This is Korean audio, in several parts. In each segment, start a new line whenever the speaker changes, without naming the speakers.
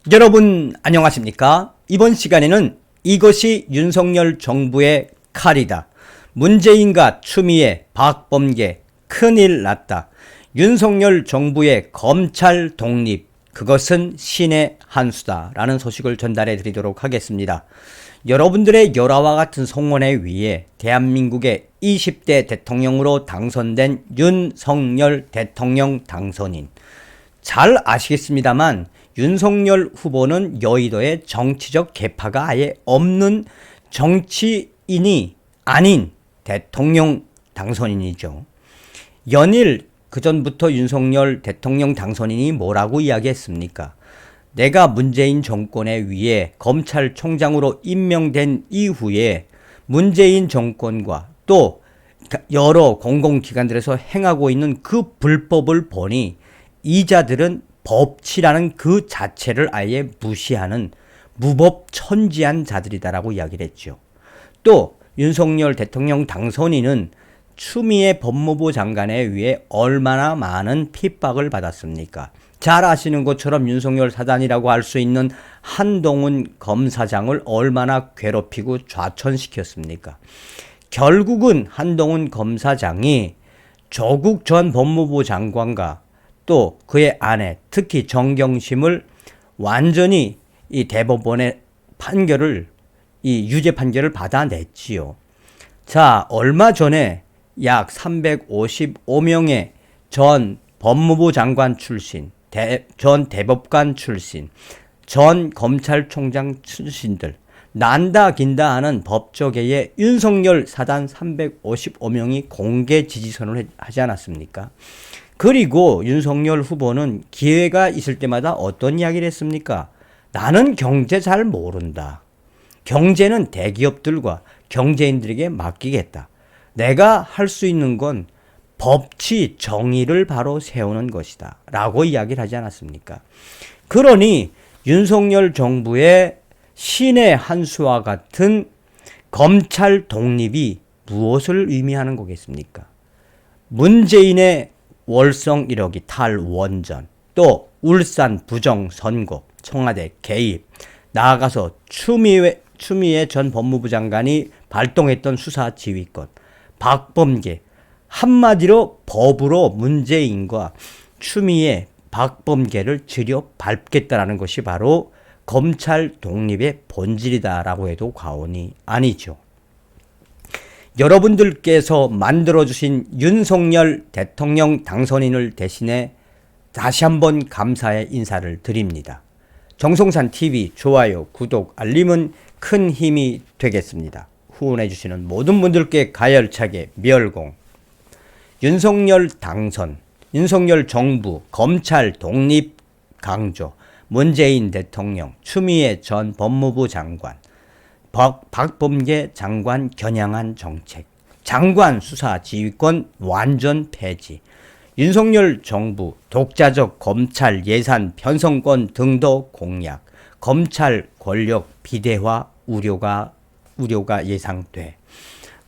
여러분 안녕하십니까? 이번 시간에는 이것이 윤석열 정부의 칼이다. 문재인과 추미애, 박범계 큰일 났다. 윤석열 정부의 검찰 독립 그것은 신의 한 수다 라는 소식을 전달해 드리도록 하겠습니다. 여러분들의 열화와 같은 성원에 의해 대한민국의 20대 대통령으로 당선된 윤석열 대통령 당선인, 잘 아시겠습니다만 윤석열 후보는 여의도에 정치적 계파가 아예 없는 정치인이 아닌 대통령 당선인이죠. 연일 그전부터 윤석열 대통령 당선인이 뭐라고 이야기했습니까? 내가 문재인 정권에 의해 검찰총장으로 임명된 이후에 문재인 정권과 또 여러 공공기관들에서 행하고 있는 그 불법을 보니 이자들은 법치라는 그 자체를 아예 무시하는 무법천지한 자들이다라고 이야기를 했죠. 또 윤석열 대통령 당선인은 추미애 법무부 장관에 의해 얼마나 많은 핍박을 받았습니까? 잘 아시는 것처럼 윤석열 사단이라고 할 수 있는 한동훈 검사장을 얼마나 괴롭히고 좌천시켰습니까? 결국은 한동훈 검사장이 조국 전 법무부 장관과 또 그의 아내, 특히 정경심을 완전히 이 대법원의 판결을, 이 유죄 판결을 받아냈지요. 자, 얼마 전에 약 355명의 전 법무부 장관 출신, 전 대법관 출신, 전 검찰총장 출신들, 난다 긴다 하는 법조계의 윤석열 사단 355명이 공개 지지선을 하지 않았습니까? 그리고 윤석열 후보는 기회가 있을 때마다 어떤 이야기를 했습니까? 나는 경제 잘 모른다. 경제는 대기업들과 경제인들에게 맡기겠다. 내가 할 수 있는 건 법치, 정의를 바로 세우는 것이다. 라고 이야기를 하지 않았습니까? 그러니 윤석열 정부의 신의 한 수와 같은 검찰 독립이 무엇을 의미하는 거겠습니까? 문재인의 월성 1호기 탈원전, 또 울산 부정 선거, 청와대 개입, 나아가서 추미애 전 법무부 장관이 발동했던 수사 지휘권, 박범계, 한마디로 법으로 문재인과 추미애, 박범계를 들여 밟겠다라는 것이 바로 검찰 독립의 본질이다라고 해도 과언이 아니죠. 여러분들께서 만들어주신 윤석열 대통령 당선인을 대신해 다시 한번 감사의 인사를 드립니다. 정성산TV 좋아요, 구독, 알림은 큰 힘이 되겠습니다. 후원해주시는 모든 분들께 가열차게 멸공. 윤석열 당선, 윤석열 정부, 검찰 독립 강조, 문재인 대통령, 추미애 전 법무부 장관, 박범계 장관 겨냥한 정책, 장관 수사 지휘권 완전 폐지, 윤석열 정부 독자적 검찰 예산 편성권 등도 공약, 검찰 권력 비대화 우려가 예상돼.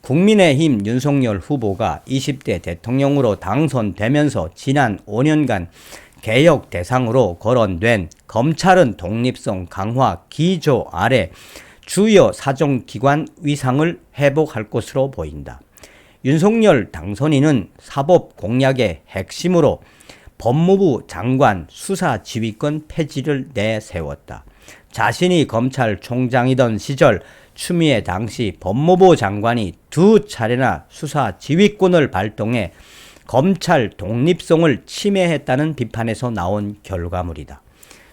국민의힘 윤석열 후보가 20대 대통령으로 당선되면서 지난 5년간 개혁 대상으로 거론된 검찰은 독립성 강화 기조 아래 주요 사정기관 위상을 회복할 것으로 보인다. 윤석열 당선인은 사법 공약의 핵심으로 법무부 장관 수사 지휘권 폐지를 내세웠다. 자신이 검찰총장이던 시절 추미애 당시 법무부 장관이 2차례나 수사 지휘권을 발동해 검찰 독립성을 침해했다는 비판에서 나온 결과물이다.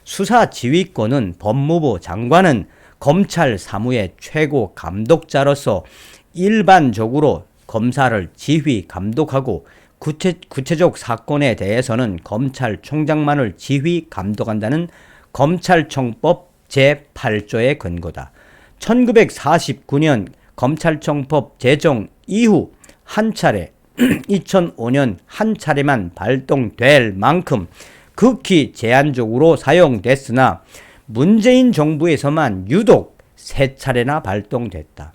수사 지휘권은 법무부 장관은 검찰 사무의 최고 감독자로서 일반적으로 검사를 지휘 감독하고 구체적 사건에 대해서는 검찰총장만을 지휘 감독한다는 검찰청법 제8조의 근거다. 1949년 검찰청법 제정 이후 한 차례, 2005년 한 차례만 발동될 만큼 극히 제한적으로 사용됐으나 문재인 정부에서만 유독 3차례나 발동됐다.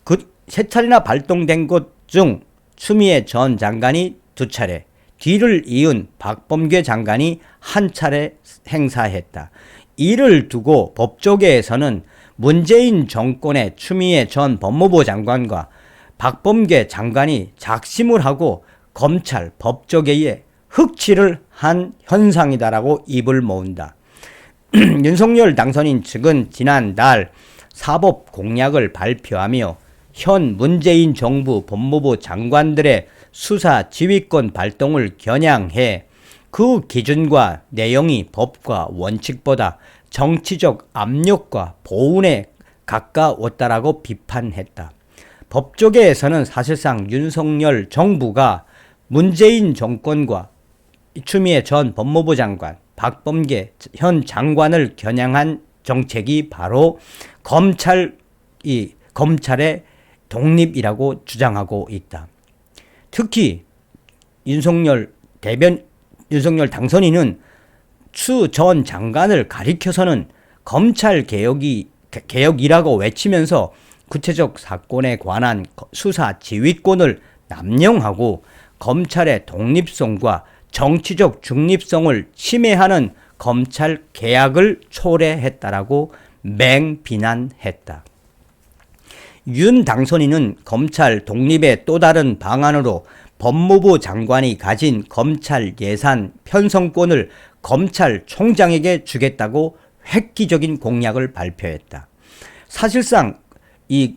그 3차례나 발동된 것 중 추미애 전 장관이 2차례, 뒤를 이은 박범계 장관이 한 차례 행사했다. 이를 두고 법조계에서는 문재인 정권의 추미애 전 법무부 장관과 박범계 장관이 작심을 하고 검찰 법조계에 흑칠을 한 현상이다라고 입을 모은다. 윤석열 당선인 측은 지난달 사법 공약을 발표하며 현 문재인 정부 법무부 장관들의 수사 지휘권 발동을 겨냥해 그 기준과 내용이 법과 원칙보다 정치적 압력과 보훈에 가까웠다라고 비판했다. 법조계에서는 사실상 윤석열 정부가 문재인 정권과 추미애 전 법무부 장관, 박범계 현 장관을 겨냥한 정책이 바로 검찰의 독립이라고 주장하고 있다. 특히 윤석열 당선인은 추 전 장관을 가리켜서는 검찰 개혁이라고 외치면서 구체적 사건에 관한 수사 지휘권을 남용하고 검찰의 독립성과 정치적 중립성을 침해하는 검찰 개혁을 초래했다라고 맹비난했다. 윤 당선인은 검찰 독립의 또 다른 방안으로 법무부 장관이 가진 검찰 예산 편성권을 검찰총장에게 주겠다고 획기적인 공약을 발표했다. 사실상 이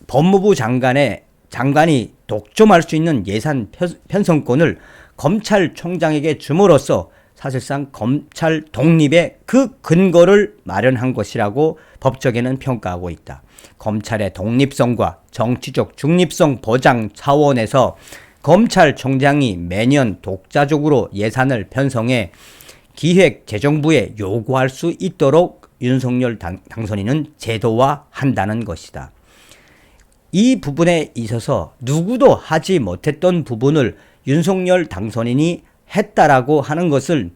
법무부 장관이 독점할 수 있는 예산 편성권을 검찰총장에게 줌으로써 사실상 검찰 독립의 그 근거를 마련한 것이라고 법조계는 평가하고 있다. 검찰의 독립성과 정치적 중립성 보장 차원에서 검찰총장이 매년 독자적으로 예산을 편성해 기획재정부에 요구할 수 있도록 윤석열 당선인은 제도화한다는 것이다. 이 부분에 있어서 누구도 하지 못했던 부분을 윤석열 당선인이 했다라고 하는 것에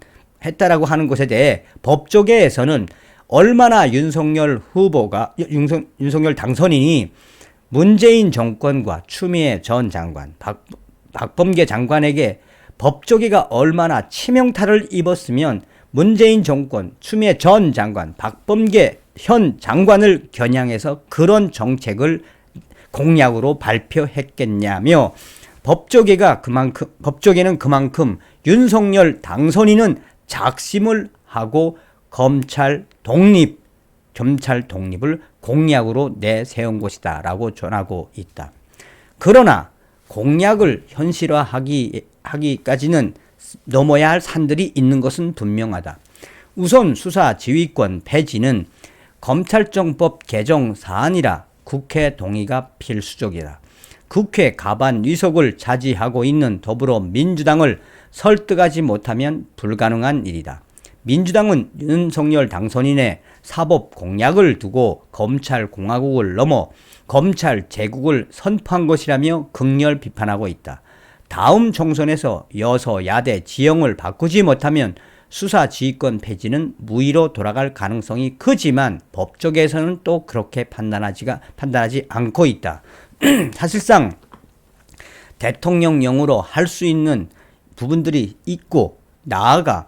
대해 법조계에서는 얼마나 윤석열 당선인이 문재인 정권과 추미애 전 장관, 박범계 장관에게 법조계가 얼마나 치명타를 입었으면 문재인 정권, 추미애 전 장관, 박범계 현 장관을 겨냥해서 그런 정책을 공약으로 발표했겠냐며 법조계는 그만큼 윤석열 당선인은 작심을 하고 검찰 독립을 공약으로 내세운 것이다라고 전하고 있다. 그러나 공약을 현실화하기까지는 넘어야 할 산들이 있는 것은 분명하다. 우선 수사 지휘권 폐지는 검찰청법 개정 사안이라 국회 동의가 필수적이다. 국회 가반 위석을 차지하고 있는 더불어민주당을 설득하지 못하면 불가능한 일이다. 민주당은 윤석열 당선인의 사법 공약을 두고 검찰공화국을 넘어 검찰 제국을 선포한 것이라며 극렬 비판하고 있다. 다음 총선에서 여서야대 지형을 바꾸지 못하면 수사지휘권 폐지는 무의로 돌아갈 가능성이 크지만 법조계에서는 또 그렇게 판단하지 않고 있다. 사실상 대통령령으로 할 수 있는 부분들이 있고, 나아가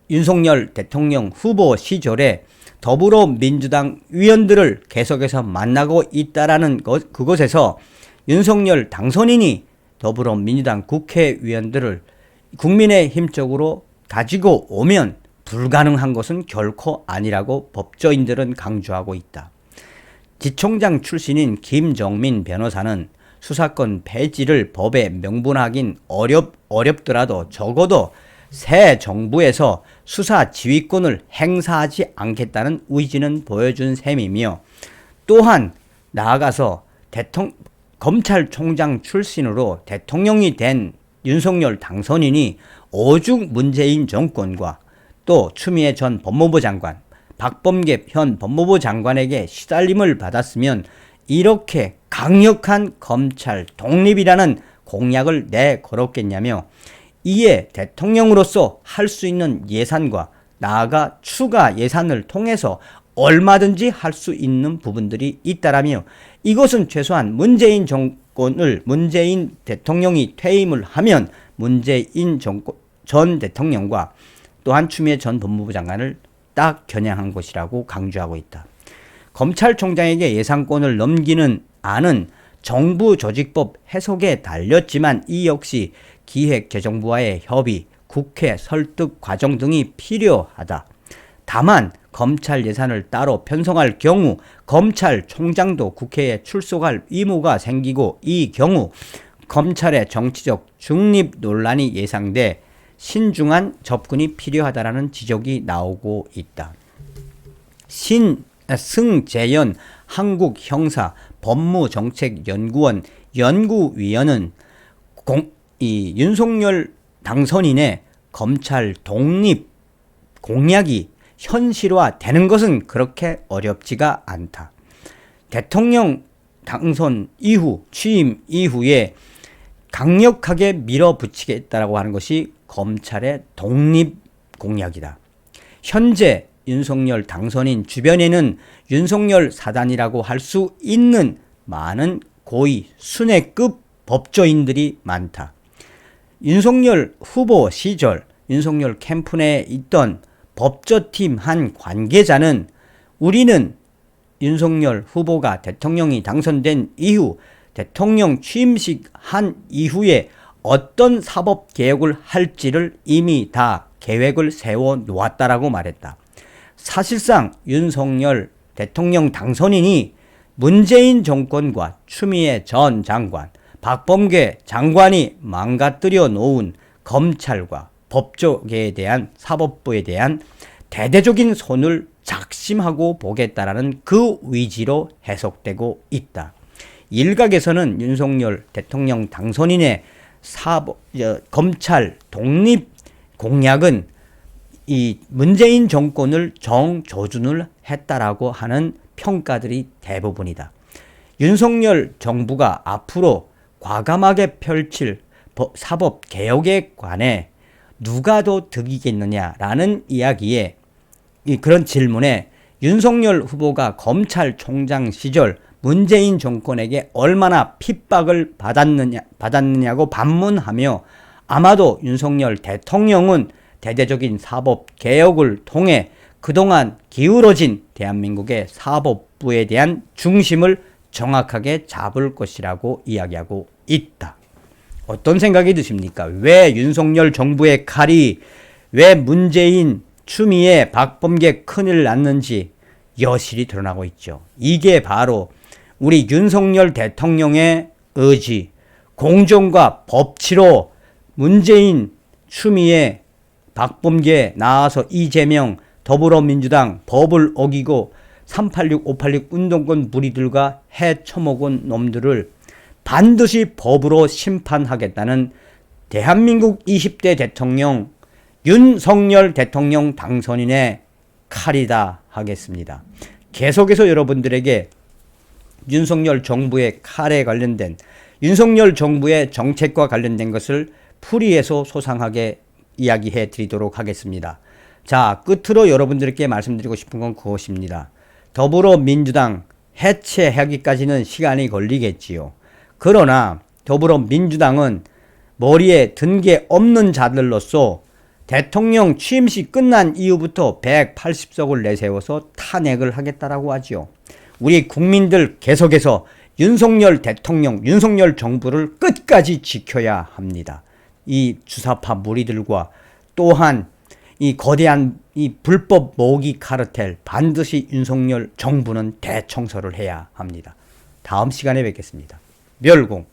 윤석열 대통령 후보 시절에 더불어민주당 위원들을 계속해서 만나고 있다라는 그것에서 윤석열 당선인이 더불어민주당 국회의원들을 국민의힘 쪽으로 가지고 오면 불가능한 것은 결코 아니라고 법조인들은 강조하고 있다. 지총장 출신인 김정민 변호사는 수사권 폐지를 법에 명분하긴 어렵더라도 적어도 새 정부에서 수사 지휘권을 행사하지 않겠다는 의지는 보여준 셈이며, 또한 나아가서 검찰총장 출신으로 대통령이 된 윤석열 당선인이 오죽 문재인 정권과 또 추미애 전 법무부 장관, 박범계 현 법무부 장관에게 시달림을 받았으면 이렇게 강력한 검찰 독립이라는 공약을 내걸었겠냐며, 이에 대통령으로서 할 수 있는 예산과 나아가 추가 예산을 통해서 얼마든지 할 수 있는 부분들이 있다라며, 이것은 최소한 문재인 정권을 문재인 대통령이 퇴임을 하면 문재인 전 대통령과 또한 추미애 전 법무부 장관을 딱 겨냥한 것이라고 강조하고 있다. 검찰총장에게 예산권을 넘기는 안은 정부 조직법 해석에 달렸지만 이 역시 기획재정부와의 협의, 국회 설득 과정 등이 필요하다. 다만 검찰 예산을 따로 편성할 경우 검찰총장도 국회에 출석할 의무가 생기고 이 경우 검찰의 정치적 중립 논란이 예상돼 신중한 접근이 필요하다라는 지적이 나오고 있다. 승재현 한국형사법무정책연구원 연구위원은 이 윤석열 당선인의 검찰 독립 공약이 현실화되는 것은 그렇게 어렵지가 않다. 대통령 당선 이후 취임 이후에 강력하게 밀어붙이겠다라고 하는 것이 검찰의 독립 공약이다. 현재 윤석열 당선인 주변에는 윤석열 사단이라고 할 수 있는 많은 고위 순회급 법조인들이 많다. 윤석열 후보 시절 윤석열 캠프 내에 있던 법조팀 한 관계자는 우리는 윤석열 후보가 대통령이 당선된 이후 대통령 취임식 한 이후에 어떤 사법개혁을 할지를 이미 다 계획을 세워 놓았다라고 말했다. 사실상 윤석열 대통령 당선인이 문재인 정권과 추미애 전 장관, 박범계 장관이 망가뜨려 놓은 검찰과 법조계에 대한 사법부에 대한 대대적인 손을 작심하고 보겠다라는 그 의지로 해석되고 있다. 일각에서는 윤석열 대통령 당선인의 검찰 독립 공약은 이 문재인 정권을 정조준을 했다라고 하는 평가들이 대부분이다. 윤석열 정부가 앞으로 과감하게 펼칠 사법 개혁에 관해 누가 더 득이겠느냐라는 이야기에 그런 질문에 윤석열 후보가 검찰총장 시절 문재인 정권에게 얼마나 핍박을 받았느냐고 반문하며 아마도 윤석열 대통령은 대대적인 사법 개혁을 통해 그동안 기울어진 대한민국의 사법부에 대한 중심을 정확하게 잡을 것이라고 이야기하고 있다. 어떤 생각이 드십니까? 왜 윤석열 정부의 칼이 왜 문재인, 추미애, 박범계 큰일 났는지 여실히 드러나고 있죠. 이게 바로 우리 윤석열 대통령의 의지, 공정과 법치로 문재인, 추미애, 박범계 나와서 이재명, 더불어민주당 법을 어기고 386, 586 운동권 무리들과 해쳐먹은 놈들을 반드시 법으로 심판하겠다는 대한민국 20대 대통령 윤석열 대통령 당선인의 칼이다 하겠습니다. 계속해서 여러분들에게 윤석열 정부의 칼에 관련된 윤석열 정부의 정책과 관련된 것을 풀이해서 소상하게 이야기해 드리도록 하겠습니다. 자, 끝으로 여러분들께 말씀드리고 싶은 건 그것입니다. 더불어민주당 해체하기까지는 시간이 걸리겠지요. 그러나 더불어민주당은 머리에 든 게 없는 자들로서 대통령 취임식 끝난 이후부터 180석을 내세워서 탄핵을 하겠다라고 하지요. 우리 국민들 계속해서 윤석열 대통령, 윤석열 정부를 끝까지 지켜야 합니다. 이 주사파 무리들과 또한 이 거대한 이 불법 모기 카르텔 반드시 윤석열 정부는 대청소를 해야 합니다. 다음 시간에 뵙겠습니다. 멸공.